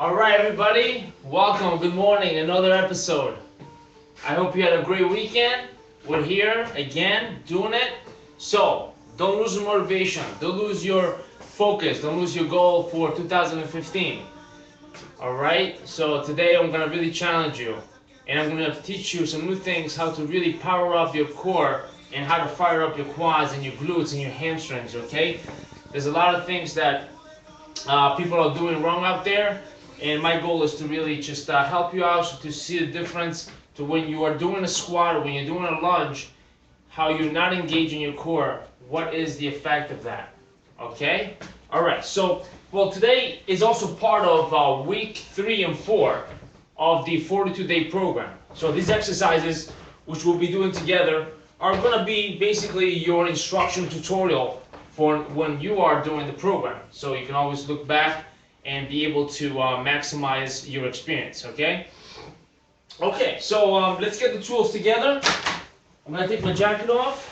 Alright everybody, welcome, good morning, another episode. I hope you had a great weekend. We're here again, doing it. So, don't lose your motivation, don't lose your focus, don't lose your goal for 2015. Alright, so today I'm going to really challenge you. And I'm going to teach you some new things, how to really power up your core and how to fire up your quads and your glutes and your hamstrings, okay? There's a lot of things that people are doing wrong out there, and my goal is to really just help you out to see the difference to when you are doing a squat or when you're doing a lunge, how you're not engaging your core, what is the effect of that, okay? Alright, so, well, today is also part of week 3 and 4 of the 42-day program. So these exercises, which we'll be doing together, are going to be basically your instruction tutorial for when you are doing the program. So you can always look back and be able to maximize your experience, okay? Okay, so let's get the tools together. I'm going to take my jacket off.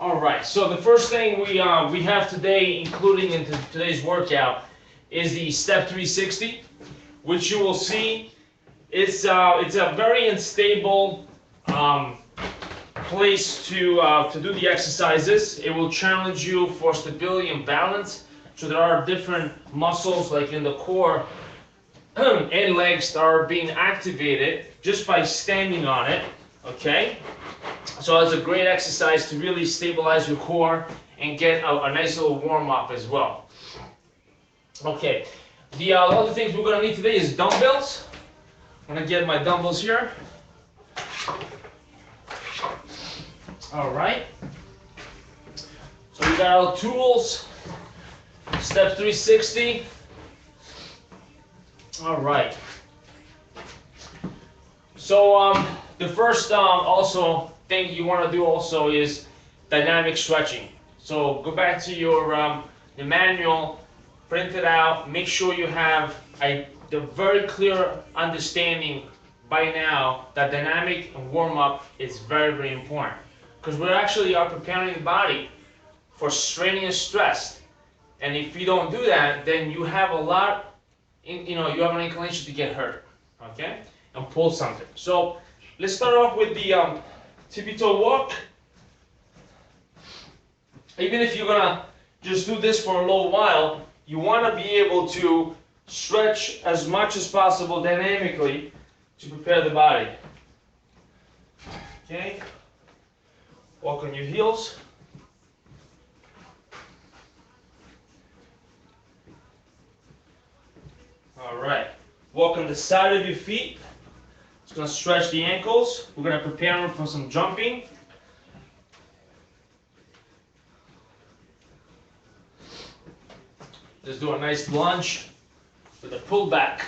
Alright, so the first thing we have today, including into today's workout, is the Step 360, which you will see it's a very unstable place to do the exercises. It will challenge you for stability and balance. So there are different muscles like in the core and legs that are being activated just by standing on it, okay? So it's a great exercise to really stabilize your core and get a nice little warm-up as well. Okay, the other things we're going to need today is dumbbells. I'm going to get my dumbbells here. Alright. So we got our tools. Step 360. Alright. So the first also thing you want to do also is dynamic stretching. So go back to your the manual, print it out, make sure you have the very clear understanding by now that dynamic and warm-up is very, very important. Because we actually are preparing the body for strenuous stress. And if you don't do that, then you have a lot, you have an inclination to get hurt, okay? And pull something. So let's start off with the tippy-toe walk. Even if you're gonna just do this for a little while, you want to be able to stretch as much as possible dynamically to prepare the body. Okay? Walk on your heels. Alright. Walk on the side of your feet. It's going to stretch the ankles. We're going to prepare them for some jumping. Just do a nice lunge with a pull back.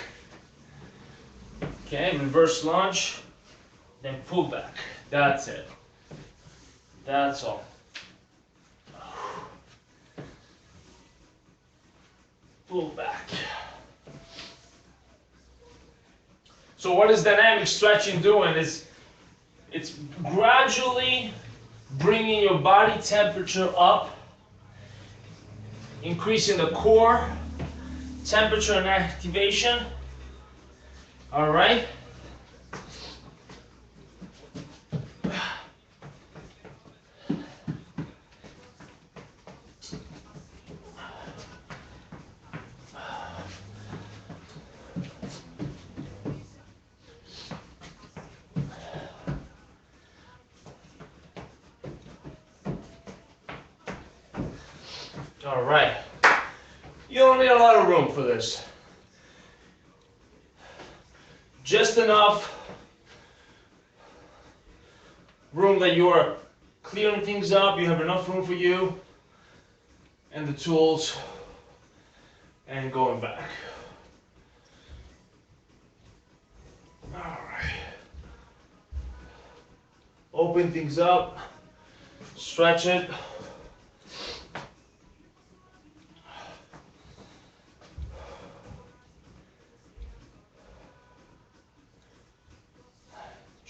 Okay, reverse lunge, then pull back. That's it. That's all. Pull back. So what is dynamic stretching doing is it's gradually bringing your body temperature up, increasing the core temperature and activation. All right. All right. You don't need a lot of room for this. Just enough room that you are clearing things up. You have enough room for you and the tools and going back. All right. Open things up. Stretch it.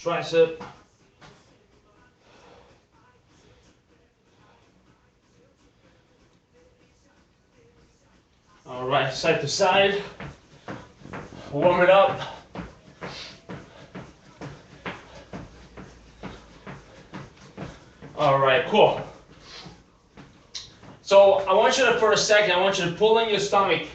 tricep. All right, side to side. Warm it up. All right, cool. So I want you to, for a second, I want you to pull in your stomach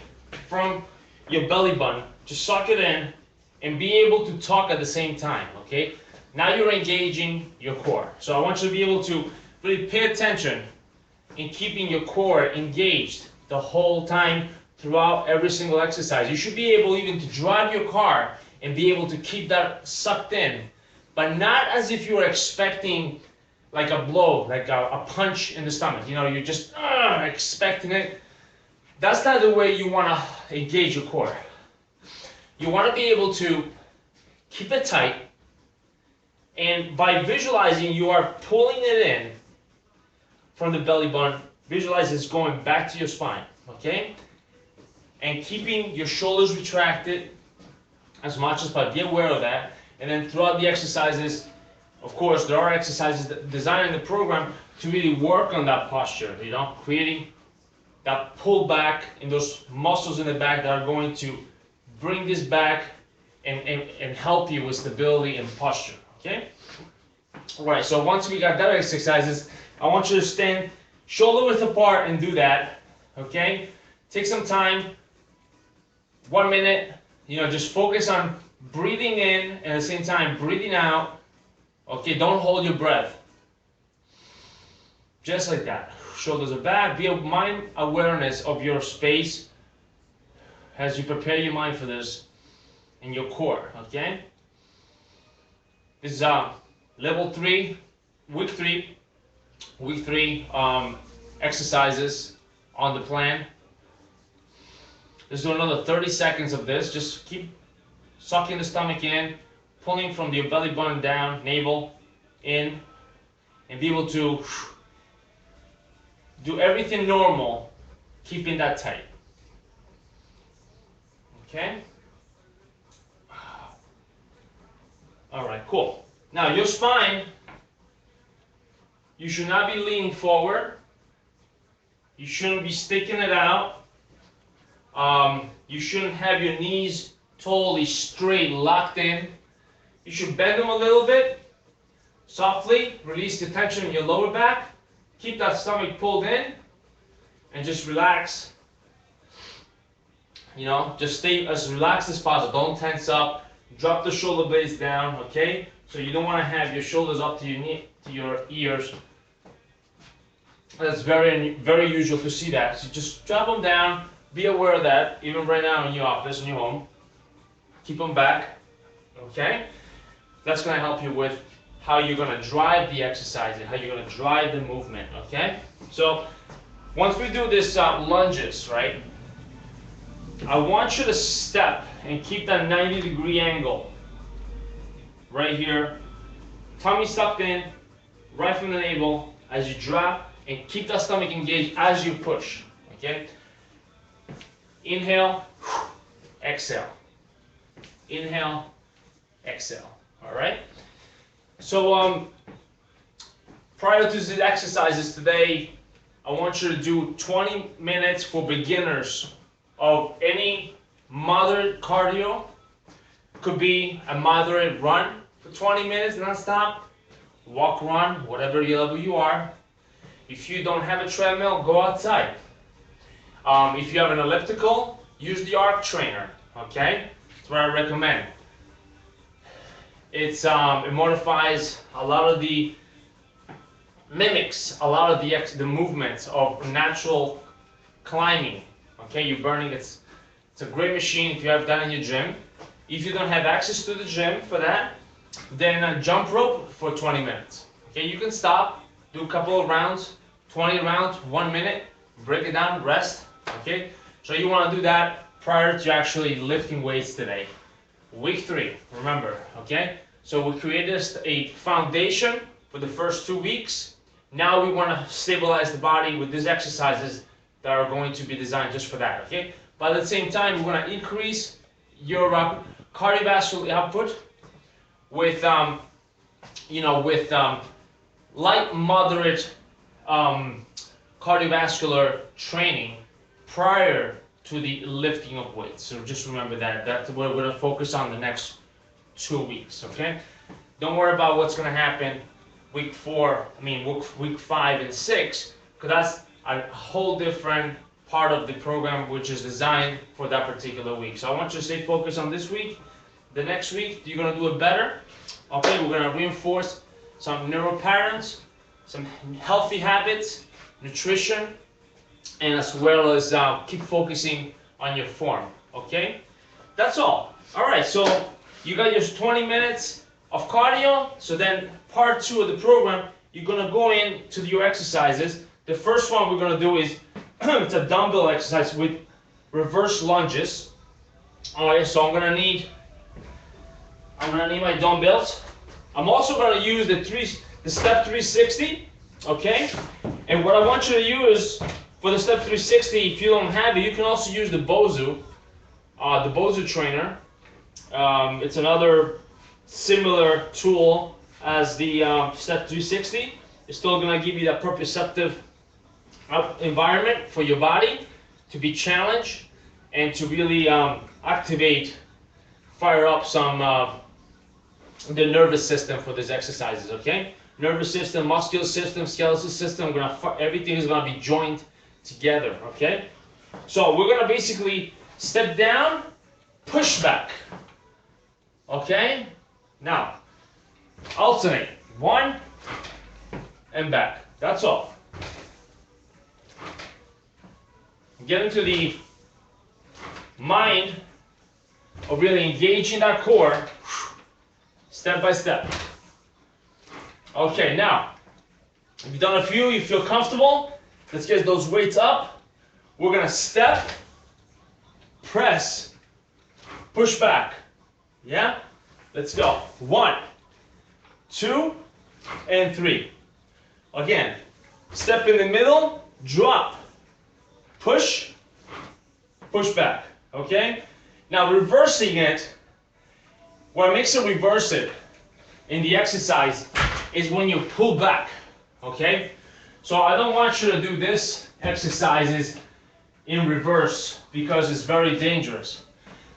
from your belly button. Just suck it in and be able to talk at the same time, okay? Now you're engaging your core. So I want you to be able to really pay attention in keeping your core engaged the whole time throughout every single exercise. You should be able even to drive your car and be able to keep that sucked in, but not as if you were expecting like a blow, like a punch in the stomach. You know, you're just expecting it. That's not the way you want to engage your core. You want to be able to keep it tight, and by visualizing, you are pulling it in from the belly button. Visualize it's going back to your spine, okay? And keeping your shoulders retracted as much as possible. Be aware of that. And then throughout the exercises, of course, there are exercises designed in the program to really work on that posture, you know, creating that pull back in those muscles in the back that are going to bring this back and help you with stability and posture, okay? All right, so once we got that exercises, I want you to stand shoulder width apart and do that, okay? Take some time, 1 minute, you know, just focus on breathing in and at the same time breathing out. Okay, don't hold your breath. Just like that. Shoulders are back. Be a mind awareness of your space as you prepare your mind for this and your core, okay? This is level 3, week 3 exercises on the plan. Let's do another 30 seconds of this. Just keep sucking the stomach in, pulling from your belly button down, navel in, and be able to do everything normal, keeping that tight. Okay? All right, cool. Now your spine, you should not be leaning forward. You shouldn't be sticking it out. You shouldn't have your knees totally straight, locked in. You should bend them a little bit. Softly release the tension in your lower back. Keep that stomach pulled in and just relax. You know, just stay as relaxed as possible. Don't tense up. Drop the shoulder blades down, okay? So you don't want to have your shoulders up to your knee, to your ears. That's very usual to see that. So just drop them down. Be aware of that, even right now in your office, in your home. Keep them back, okay? That's going to help you with how you're going to drive the exercise and how you're going to drive the movement, okay? So once we do this lunges, right, I want you to step and keep that 90-degree angle right here. Tummy sucked in, right from the navel as you drop, and keep that stomach engaged as you push, okay? Inhale, exhale. Inhale, exhale. All right? So prior to these exercises today, I want you to do 20 minutes for beginners of any moderate cardio. Could be a moderate run for 20 minutes non-stop. Walk, run, whatever level you are. If you don't have a treadmill, go outside. If you have an elliptical, use the arc trainer, okay? That's what I recommend. It modifies a lot of the, mimics a lot of the movements of natural climbing, okay? You're burning, it's a great machine if you have that in your gym. If you don't have access to the gym for that, then jump rope for 20 minutes, okay? You can stop, do a couple of rounds, 20 rounds, 1 minute, break it down, rest, okay? So you want to do that prior to actually lifting weights today. Week 3, remember, okay? So we created a foundation for the first 2 weeks. Now we want to stabilize the body with these exercises that are going to be designed just for that, okay? But at the same time, we want to increase your cardiovascular output with with light, moderate cardiovascular training prior to the lifting of weights. So just remember that. That's what we're going to focus on the next 2 weeks, okay? Don't worry about what's going to happen week 5 and 6, because that's a whole different part of the program which is designed for that particular week. So I want you to stay focused on this week. The next week, you're going to do it better. Okay, we're going to reinforce some neural patterns, some healthy habits, nutrition, and as well as keep focusing on your form. Okay, that's all. All right, so you got your 20 minutes of cardio. So then part 2 of the program, you're going to go into your exercises. The first one we're going to do is it's a dumbbell exercise with reverse lunges. All right, so I'm gonna need my dumbbells. I'm also gonna use the step 360. Okay, and what I want you to use for the step 360, if you don't have it, you can also use the Bosu trainer. It's another similar tool as the step 360. It's still gonna give you that proprioceptive environment for your body to be challenged and to really fire up some the nervous system for these exercises. Okay, nervous system, muscular system, skeletal system. Everything is gonna be joined together. Okay, so we're gonna basically step down, push back. Okay, now alternate 1 and back. That's all. Get into the mind of really engaging that core step by step. Okay, now, if you've done a few, you feel comfortable, let's get those weights up. We're going to step, press, push back. Yeah? Let's go. 1, 2, and 3. Again, step in the middle, drop. Push, push back, okay? Now reversing it, what makes it reverse it in the exercise is when you pull back, okay? So I don't want you to do this exercises in reverse because it's very dangerous.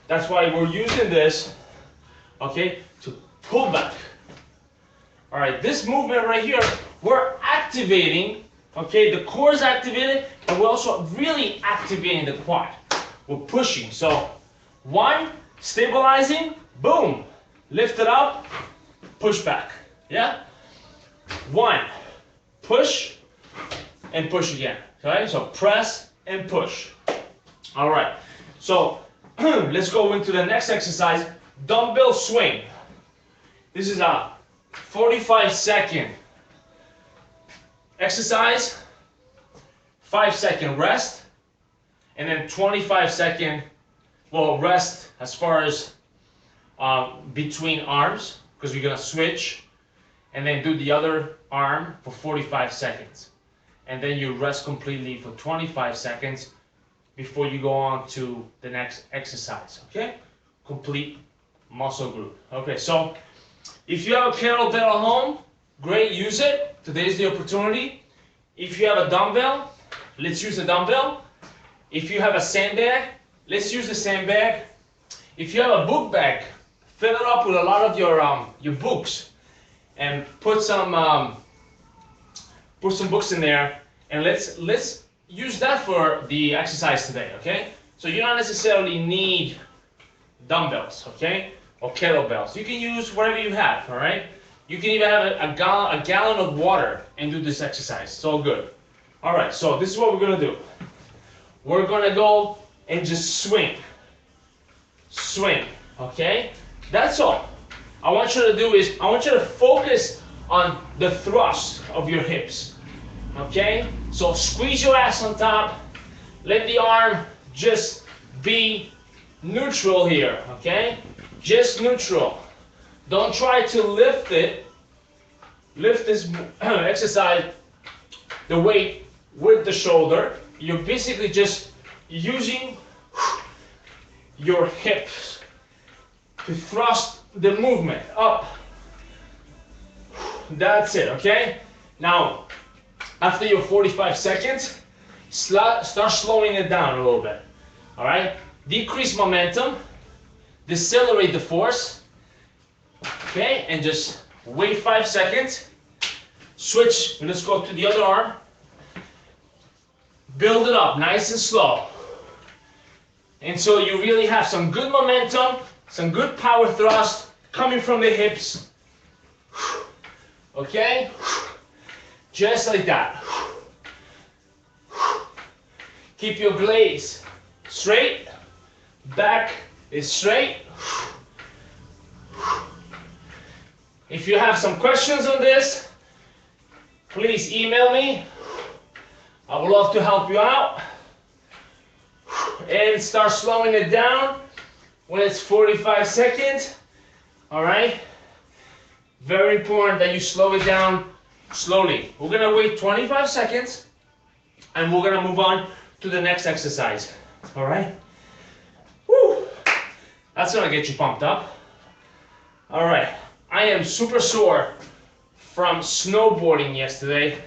That's why we're using this, okay, to pull back. All right, this movement right here, we're activating, okay, the core is activated, and we're also really activating the quad. We're pushing. So 1, stabilizing, boom, lift it up, push back. Yeah? 1, push, and push again. Okay? So press and push. All right. So let's go into the next exercise, dumbbell swing. This is a 45-second exercise, 5-second rest, and then 25-second, rest as far as between arms, because we're going to switch, and then do the other arm for 45 seconds. And then you rest completely for 25 seconds before you go on to the next exercise, okay? Complete muscle group. Okay, so if you have a kettlebell at home, great, use it. Today's the opportunity. If you have a dumbbell, let's use the dumbbell. If you have a sandbag, let's use the sandbag. If you have a book bag, fill it up with a lot of your books, and put some books in there, and let's use that for the exercise today. Okay? So you don't necessarily need dumbbells, okay, or kettlebells. You can use whatever you have. All right? You can even have a gallon of water and do this exercise. It's all good. All right, so this is what we're going to do. We're going to go and just swing. Swing, okay? That's all. I want you to do is, I want you to focus on the thrust of your hips, okay? So squeeze your ass on top. Let the arm just be neutral here, okay? Just neutral. Don't try to lift it. Lift this exercise, the weight with the shoulder. You're basically just using your hips to thrust the movement up That's it, okay? Now, after your 45 seconds, start slowing it down a little bit, all right? Decrease momentum, decelerate the force, okay? And just wait 5 seconds, switch, let's go to the other arm. Build it up nice and slow. And so you really have some good momentum, some good power thrust coming from the hips. Okay? Just like that. Keep your glutes straight. Back is straight. If you have some questions on this, please email me. I would love to help you out. And start slowing it down when it's 45 seconds. All right? Very important that you slow it down slowly. We're gonna wait 25 seconds and we're gonna move on to the next exercise. All right? Woo! That's gonna get you pumped up. All right. I am super sore from snowboarding yesterday.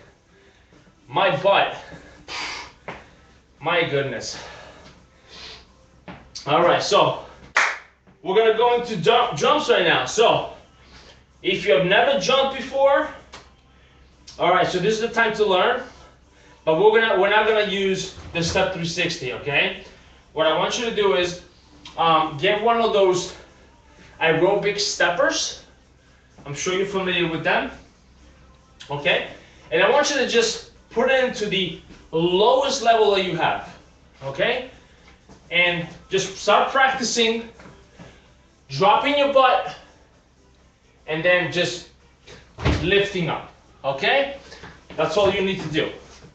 My butt. My goodness. All right, so we're gonna go into jumps right now. So if you have never jumped before, all right, so this is the time to learn. But we're not gonna use the step 360, okay? What I want you to do is get one of those aerobic steppers. I'm sure you're familiar with them, okay? And I want you to just put it into the lowest level that you have, okay? And just start practicing dropping your butt and then just lifting up, okay? That's all you need to do,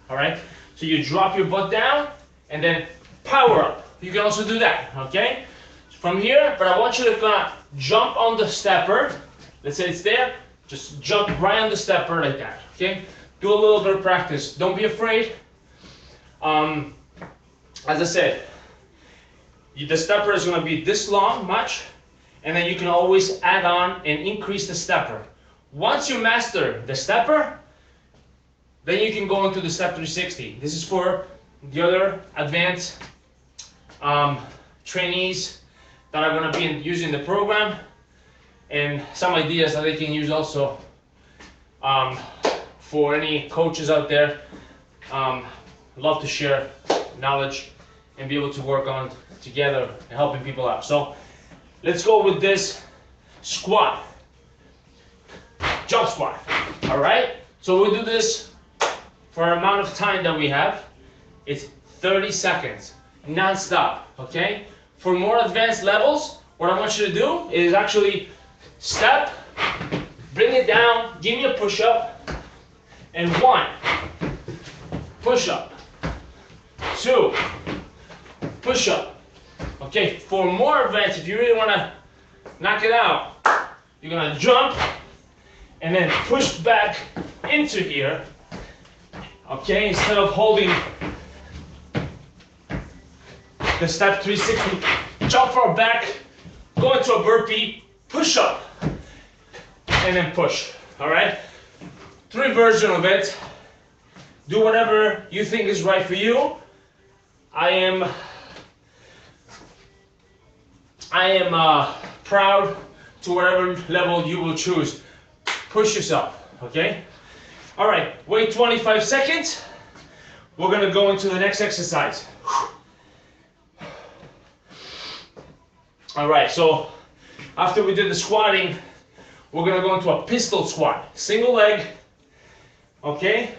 all right? So you drop your butt down and then power up. You can also do that, okay? From here, but I want you to kind of jump on the stepper. Let's say it's there, just jump right on the stepper like that, okay? Do a little bit of practice. Don't be afraid. As I said, the stepper is going to be this long, much, and then you can always add on and increase the stepper. Once you master the stepper, then you can go into the step 360. This is for the other advanced trainees that are going to be using the program, and some ideas that they can use also for any coaches out there. Love to share knowledge and be able to work on together and helping people out. So let's go with this squat, jump squat. All right, so we'll do this for an amount of time that we have. It's 30 seconds non-stop, okay? For more advanced levels, what I want you to do is actually step, bring it down, give me a push-up, and 1, push-up, 2, push-up. Okay, for more advanced, if you really want to knock it out, you're going to jump and then push back into here, okay, instead of holding the step 360, jump far back, go into a burpee, push up, and then push, all right? 3 versions of it. Do whatever you think is right for you. I am proud to whatever level you will choose. Push yourself, okay? All right, wait 25 seconds. We're gonna go into the next exercise. All right, so after we did the squatting, we're gonna go into a pistol squat. Single leg, okay?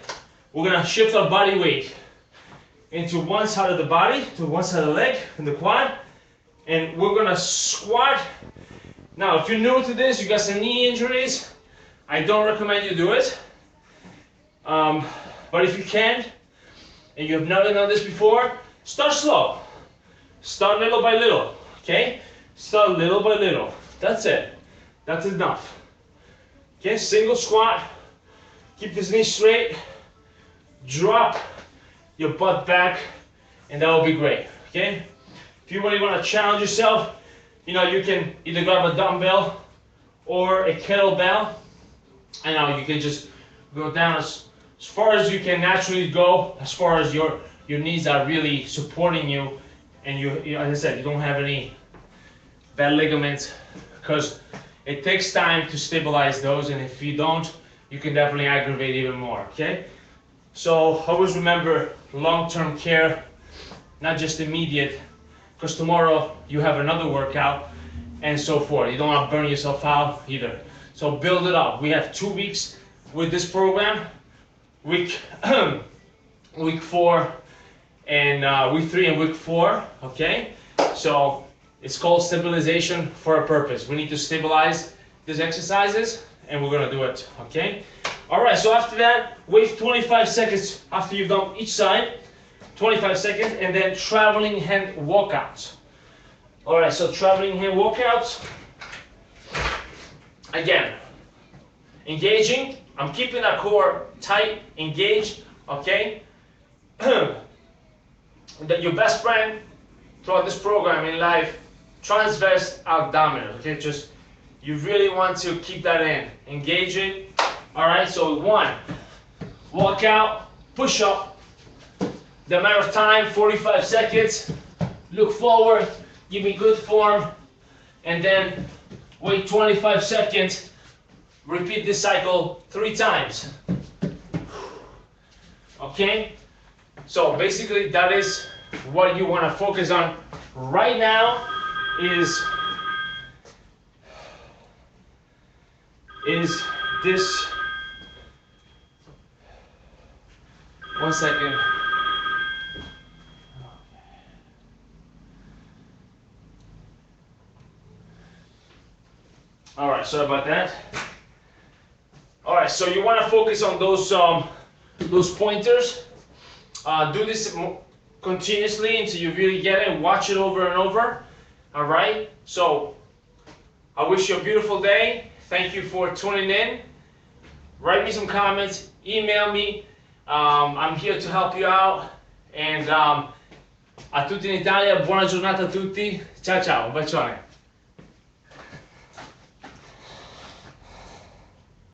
We're gonna shift our body weight into one side of the body, to one side of the leg, in the quad, and we're gonna squat. Now, if you're new to this, you got some knee injuries, I don't recommend you do it. But if you can, and you have never done this before, start slow. Start little by little, okay? Start little by little. That's it. That's enough. Okay, single squat. Keep this knee straight. Drop your butt back, and that will be great, okay? If you really want to challenge yourself, you know, you can either grab a dumbbell or a kettlebell, And now you can just go down as far as you can naturally go, as far as your knees are really supporting you, and as I said, you don't have any bad ligaments, because it takes time to stabilize those, and if you don't, you can definitely aggravate even more. Okay, so always remember long-term care, not just immediate, because tomorrow you have another workout and so forth. You don't want to burn yourself out either. So build it up. We have 2 weeks with this program. Week 4 and week 3 and week 4. Okay, so it's called stabilization for a purpose. We need to stabilize these exercises, and we're gonna do it. Okay. All right. So after that, wait 25 seconds after you've done each side. 25 seconds, and then traveling hand walkouts. All right. So traveling hand walkouts. Again, engaging. I'm keeping that core tight, engaged, okay? That your best friend throughout this program in life, transverse abdominal, okay? Just, you really want to keep that in, engage it. All right, so 1, walk out, push up. The amount of time, 45 seconds. Look forward, give me good form, and then wait 25 seconds. Repeat this cycle 3 times. Okay? So basically that is what you want to focus on right now is this. 1 second. All right, sorry about that. All right, so you want to focus on those pointers. Do this continuously until you really get it. Watch it over and over. All right. So I wish you a beautiful day. Thank you for tuning in. Write me some comments. Email me. I'm here to help you out. And a tutti in Italia, buona giornata a tutti. Ciao ciao, un bacione.